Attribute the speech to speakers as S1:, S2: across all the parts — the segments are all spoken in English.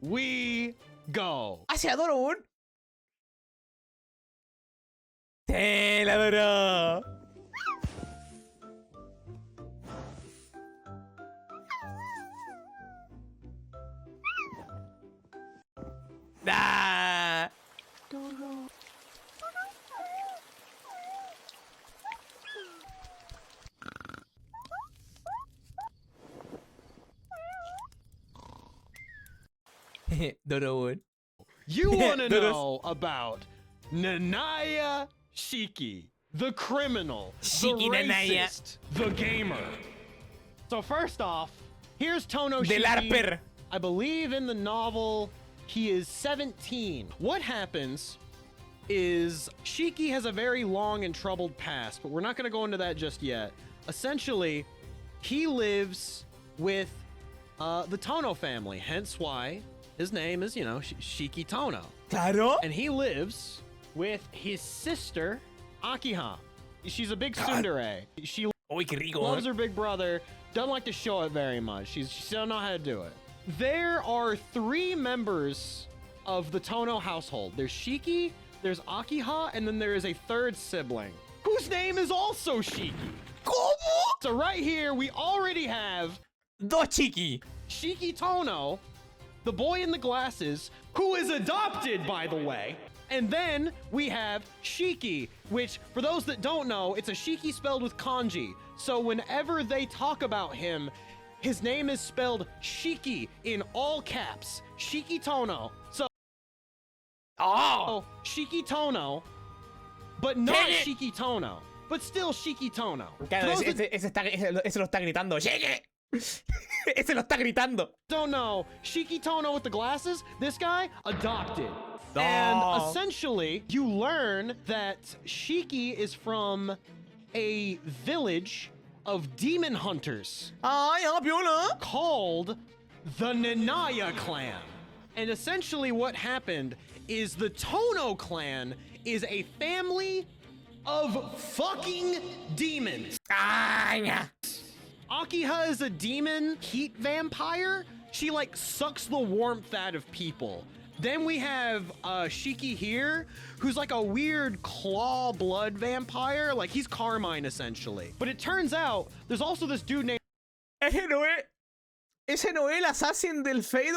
S1: we go.
S2: ¡Hacia Dorun! ¡Te la adoro! ¡Ah! Dorun.
S1: You want to know about Nanaya Shiki, the criminal,
S2: Shiki
S1: the
S2: Nanaya.
S1: racist, the gamer. So first off, here's Tono
S2: Del
S1: Shiki.
S2: Arper.
S1: I believe in the novel he is 17. What happens is Shiki has a very long and troubled past, but we're not going to go into that just yet. Essentially, he lives with the Tono family, hence why his name is, you know, Shiki Tono.
S2: Claro.
S1: And he lives with his sister, Akiha. She's a big tsundere. She
S2: Uy, qué rico.
S1: loves her big brother, doesn't like to show it very much. She don't know how to do it. There are 3 members of the Tono household. There's Shiki, there's Akiha, and then there is a 3rd sibling, whose name is also Shiki.
S2: ¿Cómo?
S1: So right here, we already have
S2: Dos Shiki.
S1: Shiki Tono, the boy in the glasses, who is adopted, by the way. And then we have Shiki, which, for those that don't know, it's a Shiki spelled with kanji. So whenever they talk about him, his name is spelled Shiki in all caps. Shiki Tono. So, Shiki Tono, but not Shiki Tono. But still Shiki Tono.
S2: Claro, ese lo está gritando. ¡Shiki! Ese lo está gritando.
S1: Don't know. Shiki Tono with the glasses, this guy, adopted. And essentially, you learn that Shiki is from a village of demon hunters
S2: Ay, piola.
S1: called the Nanaya clan. And essentially what happened is the Tono clan is a family of fucking demons.
S2: Ay,
S1: Akiha is a demon heat vampire. She like sucks the warmth out of people. Then we have Shiki here, who's like a weird claw blood vampire. Like he's Carmine essentially. But it turns out there's also this dude named
S2: Ese no es el assassin del Fade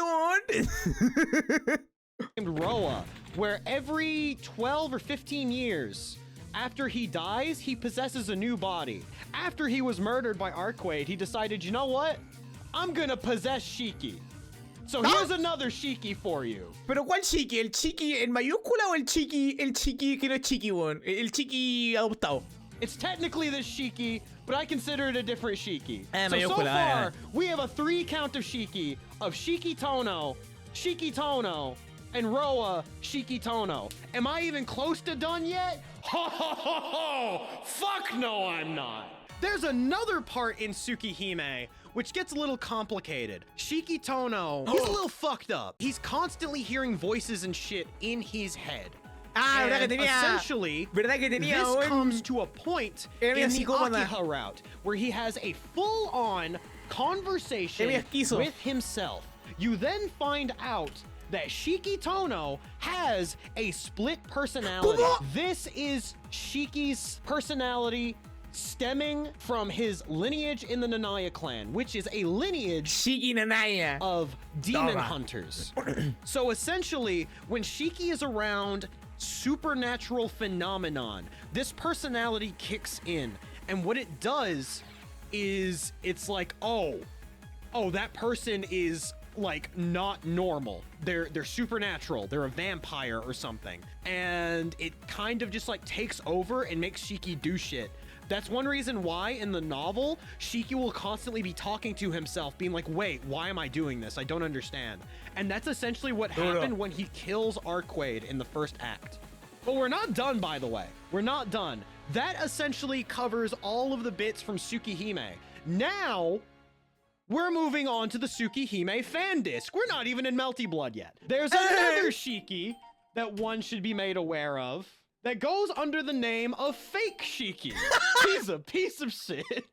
S1: Roa, where every 12 or 15 years after he dies, he possesses a new body. After he was murdered by Arquade, he decided, you know what? I'm gonna possess Shiki. So here's another Shiki for you.
S2: Pero ¿cuál Shiki? ¿El Shiki en mayúscula o el Shiki que no es Shiki, weón? El Shiki adoptado.
S1: It's technically the Shiki, but I consider it a different Shiki. So
S2: mayúscula,
S1: far, we have a 3 count of Shiki, Shiki Tono, and Roa Shiki Tono. Am I even close to done yet? Ho ho ho ho! Fuck no, I'm not. There's another part in Tsukihime which gets a little complicated. Shiki Tono, he's a little fucked up. He's constantly hearing voices and shit in his head.
S2: Ah,
S1: And essentially, this comes to a point in the Akiha route where he has a full-on conversation with himself. You then find out that Shiki Tono has a split personality. This is Shiki's personality stemming from his lineage in the Nanaya clan, which is a lineage
S2: Shiki Nanaya
S1: of demon hunters. So essentially, when Shiki is around supernatural phenomenon, this personality kicks in. And what it does is it's like, oh, that person is like not normal. They're supernatural. They're a vampire or something. And it kind of just like takes over and makes Shiki do shit. That's one reason why in the novel, Shiki will constantly be talking to himself, being like, wait, why am I doing this? I don't understand. And that's essentially what happened when he kills Arquade in the first act. But we're not done, by the way. We're not done. That essentially covers all of the bits from Tsukihime. Now, we're moving on to the Tsukihime fan disc. We're not even in Melty Blood yet. There's another Shiki that one should be made aware of that goes under the name of Fake Shiki. He's a piece of shit.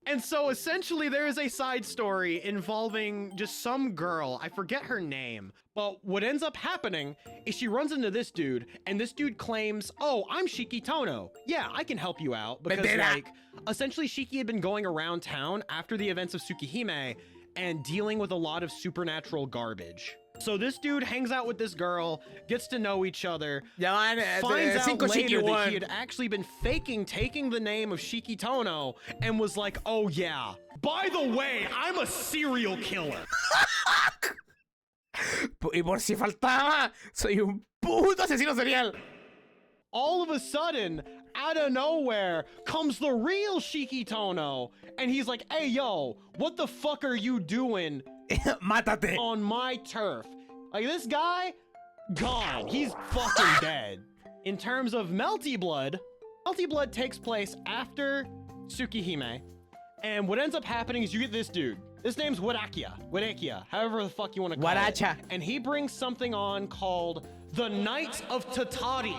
S1: And so essentially there is a side story involving just some girl. I forget her name. But what ends up happening is she runs into this dude, and this dude claims, oh, I'm Shiki Tono. Yeah, I can help you out. Because like, essentially Shiki had been going around town after the events of Tsukihime and dealing with a lot of supernatural garbage. So this dude hangs out with this girl, gets to know each other, finds out later that he had actually been faking taking the name of Shiki Tono and was like, oh yeah, by the way, I'm a serial killer.
S2: Y por si faltaba, soy un puto asesino serial.
S1: All of a sudden, out of nowhere, comes the real Shiki Tono, and he's like, hey yo, what the fuck are you doing
S2: Mátate.
S1: on my turf? Like, this guy, gone. He's fucking dead. In terms of Melty Blood takes place after Tsukihime, and what ends up happening is you get this dude. His name's Warakia, however the fuck you want to call it. And he brings something on called the Knights of Tatari.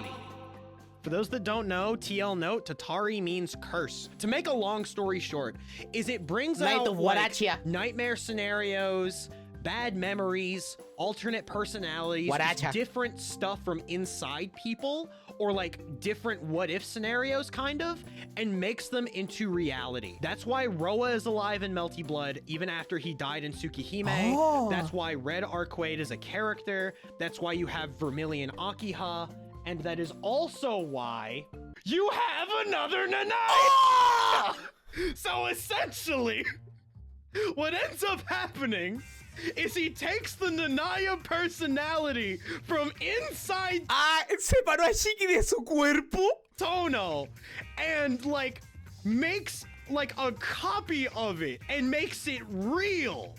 S1: For those that don't know, TL note, Tatari means curse. To make a long story short, is it brings out like, nightmare scenarios, bad memories, alternate personalities, different stuff from inside people, or like different what if scenarios kind of, and makes them into reality. That's why Roa is alive in Melty Blood even after he died in Tsukihime. That's why Red Arquade is a character. That's why you have Vermilion Akiha. And that is also why you have another Nanaya! So essentially, what ends up happening is he takes the Nanaya personality from inside
S2: separó a Shiki de su cuerpo.
S1: Tono and like makes like a copy of it and makes it real.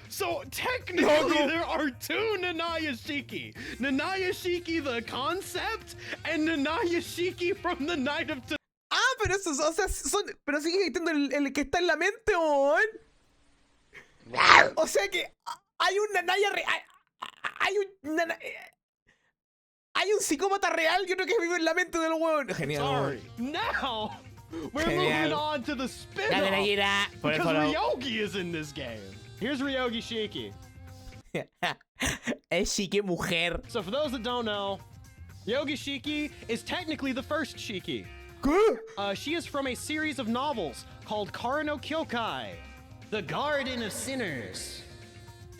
S1: So technically there are two Nanaya Shiki. Nanaya Shiki the concept and Nanaya Shiki from the Night of
S2: Pero esos, o sea, pero sigue existiendo el que está en la mente, ¿on? O sea que hay un Nanaya hay un psicópata real que que vive en la mente del huevón. Genial.
S1: Sorry. Now we're moving on to the spin-off because Ryogi is in this game. Here's Ryogi Shiki.
S2: Es Shiki mujer.
S1: So for those that don't know, Ryogi Shiki is technically the first Shiki. She is from a series of novels called Kara no Kyokai, The Garden of Sinners.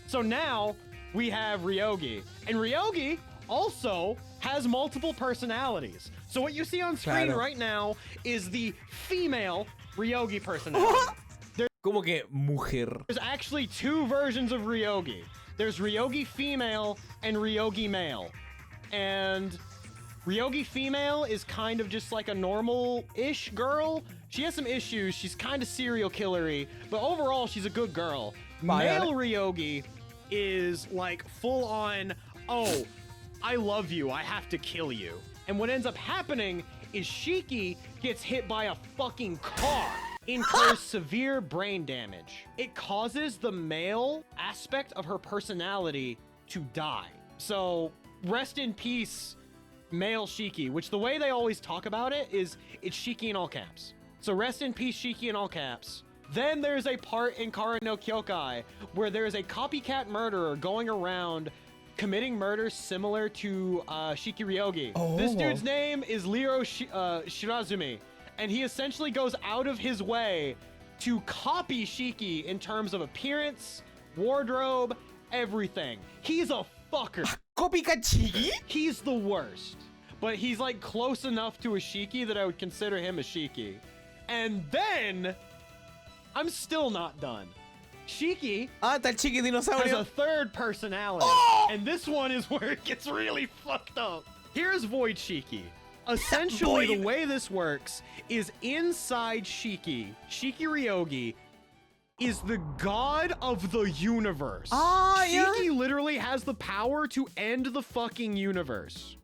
S1: So now we have Ryogi. And Ryogi also has multiple personalities. So what you see on screen right now is the female Ryogi personality.
S2: Como que mujer.
S1: There's actually two versions of Ryogi. There's Ryogi female and Ryogi male. And Ryogi female is kind of just like a normal-ish girl. She has some issues. She's kind of serial killery, but overall she's a good girl. Male Ryogi is like full on, oh, I love you, I have to kill you. And what ends up happening is Shiki gets hit by a fucking car. Incurs severe brain damage. It causes the male aspect of her personality to die. So rest in peace, male Shiki, which the way they always talk about it is it's Shiki in all caps. So rest in peace, Shiki in all caps. Then there's a part in Kara no Kyokai where there's a copycat murderer going around committing murders similar to Shiki Ryogi. This dude's name is Liro Shirazumi. And he essentially goes out of his way to copy Shiki in terms of appearance, wardrobe, everything. He's a fucker.
S2: Copycat Shiki?
S1: He's the worst. But he's like close enough to a Shiki that I would consider him a Shiki. And then, I'm still not done. Shiki
S2: está el Shiki dinosaurio.
S1: has a third personality. And this one is where it gets really fucked up. Here's Void Shiki. Essentially, the way this works is inside Shiki, Shiki Ryogi is the god of the universe. Shiki literally has the power to end the fucking universe.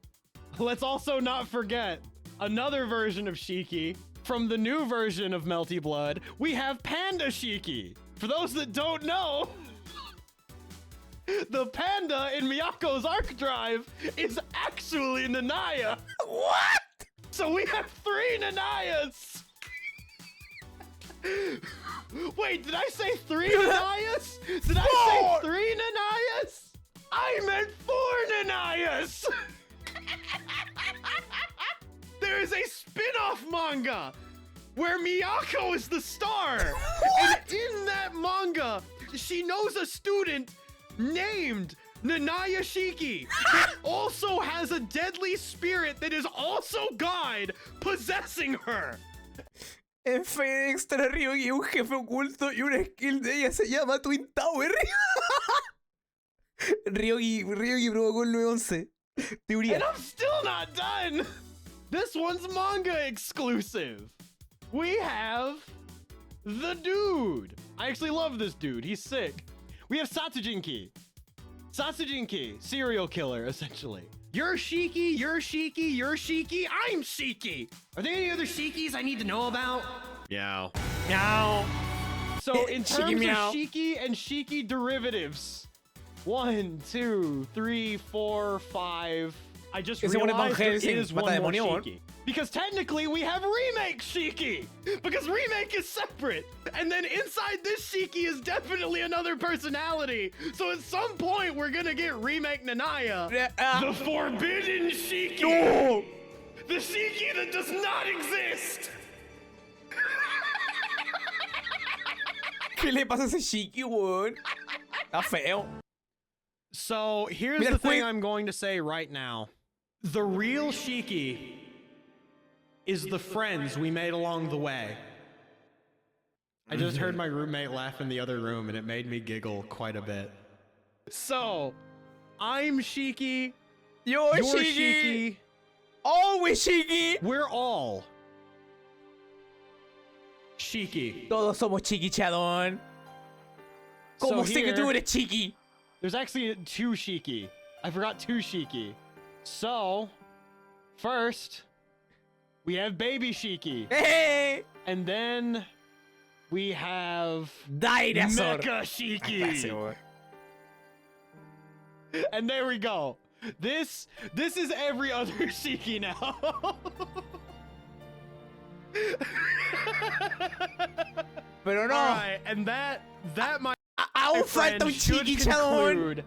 S1: Let's also not forget another version of Shiki. From the new version of Melty Blood, we have Panda Shiki. For those that don't know, the panda in Miyako's Arc Drive is actually Nanaya.
S2: What?
S1: So we have 3 Nanayas. Wait, did I say 3 Nanayas? Did I say 3 Nanayas? I meant 4 Nanayas! There is a spin-off manga where Miyako is the star. And in that manga, she knows a student named Nanaya Shiki that also has a deadly spirit that is also God possessing her.
S2: En Fade Extra, Ryogi, un jefe oculto y una skill de ella se llama Twin Tower. Ryogi provocó el 911. Teoría.
S1: And I'm still not done. This one's manga exclusive. We have the dude. I actually love this dude. He's sick. We have Satsujinki. Satsujinki, serial killer, essentially. You're Shiki, you're Shiki, you're Shiki, I'm Shiki. Are there any other Shikis I need to know about? Meow. Meow. So in terms of Shiki and Shiki derivatives, 1, 2, 3, 4, 5. I just realized there is one more Shiki. Because technically we have Remake Shiki! Because Remake is separate! And then inside this Shiki is definitely another personality! So at some point we're gonna get Remake Nanaya, the Forbidden Shiki! No! The Shiki that does not exist!
S2: ¿Qué le pasa a ese Shiki, weón? Está feo.
S1: So here's the thing I'm going to say right now. The real Shiki is the friends we made along the way. I just heard my roommate laugh in the other room and it made me giggle quite a bit. So, I'm Shiki.
S2: You're Shiki. Always Shiki.
S1: We're all Shiki.
S2: Todos somos Shiki, Chadón. ¿Cómo sé que tú eres Shiki?
S1: There's actually 2 Shiki. I forgot 2 Shiki. So, first, we have Baby Shiki.
S2: Hey!
S1: And then we have
S2: Dinosaur.
S1: Mecha Shiki. And there we go. This is every other Shiki now.
S2: Pero no.
S1: All right, and that my
S2: aún falta un Shiki, Chadón.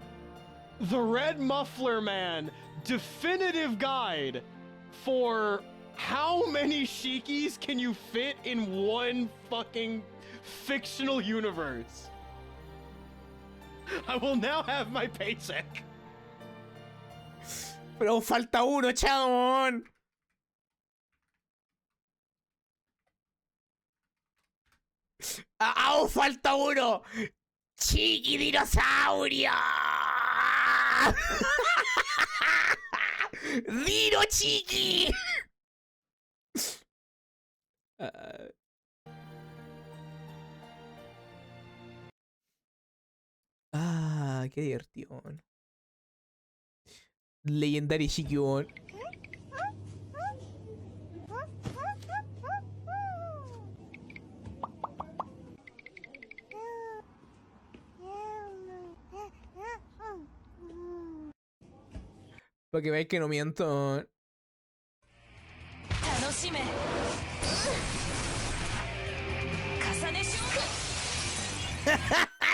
S1: The RedMufflerMan definitive guide for how many Shikis can you fit in one fucking fictional universe. I will now have my paycheck.
S2: Pero falta uno, Chadón. Aún falta uno. Shiki dinosaurio. Dino Shiki. Qué divertido. Legendary Shiki, weón. Para que veáis que no miento.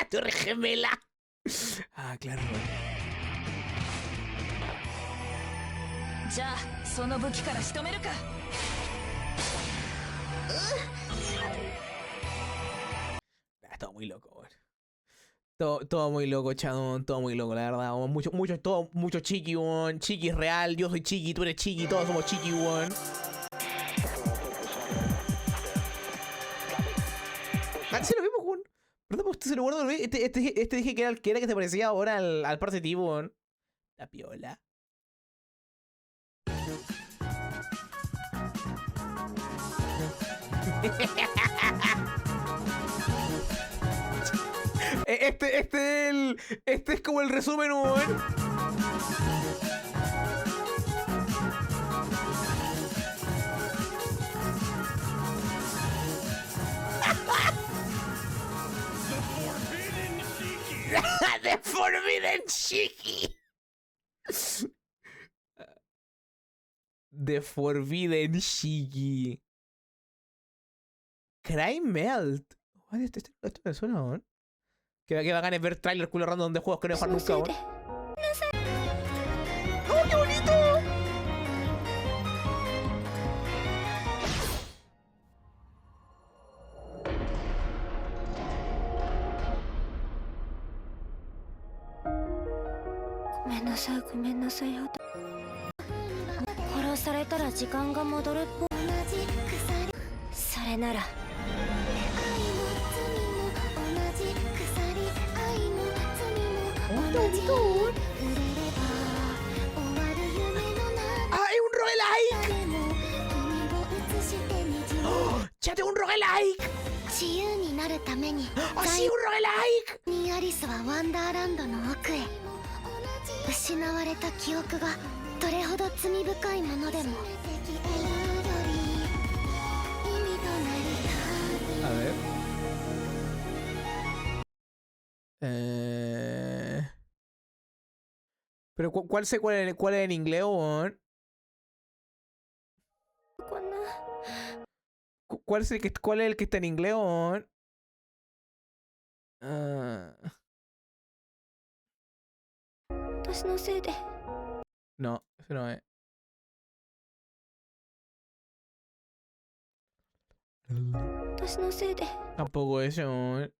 S2: Torre gemela. Ah, claro. Todo muy loco, weón. Todo muy loco, Chadón, todo muy loco, la verdad. Mucho Shiki, weón. Shiki es real, yo soy Shiki, tú eres Shiki, todos somos Shiki, weón. Antes lo vimos, weón. ¿Verdad? Usted se lo guardo, este dije que era el que se parecía ahora al parce tipo, weón. La piola. Este es como el resumen, weón. The Forbidden Shiki. The Forbidden Shiki. Cry Melt. What? Esto me suena, weón. Que bacán es ver trailers culo random de juegos que no he jugado nunca, weón. ¡Oh, qué bonito! ¡Ah, es un roguelike! ¡Oh, ¡chate, un roguelike! ¡Ah, sí, un roguelike!
S3: にアリスはワンダーランドの奥へ失われた記憶がどれほど罪深いものでも
S2: A ver. Pero ¿cuál es en inglés, weón? ¿Cuál es el que está en inglés, weón? No, ese no es. Tampoco ese, weón.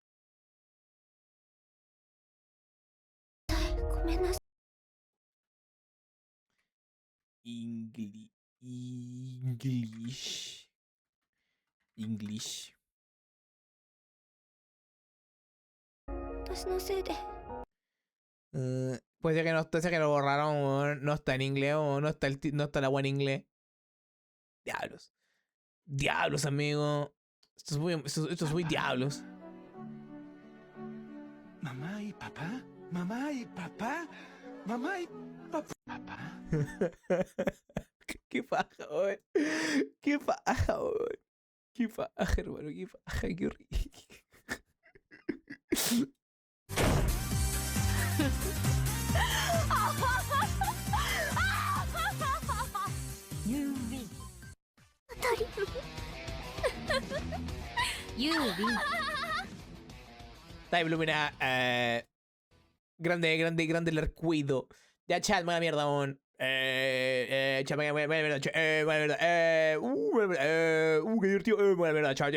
S2: English. Puede ser que no esté, que lo borraron, weón. No está en inglés, o no está no está la buena en inglés. Diablos. Diablos, amigo. Esto es muy diablos.
S4: Mamá y papá, mamá y papá, mamá y papá.
S2: Qué paja, weón. Qué paja, weón. Qué paja, hermano. Qué paja, qué horrible. Time Lumina, grande el arcuido. Ya, chat, buena mierda, weón. Chat, buena mierda, chat, buena mierda, qué divertido, buena mierda, chat,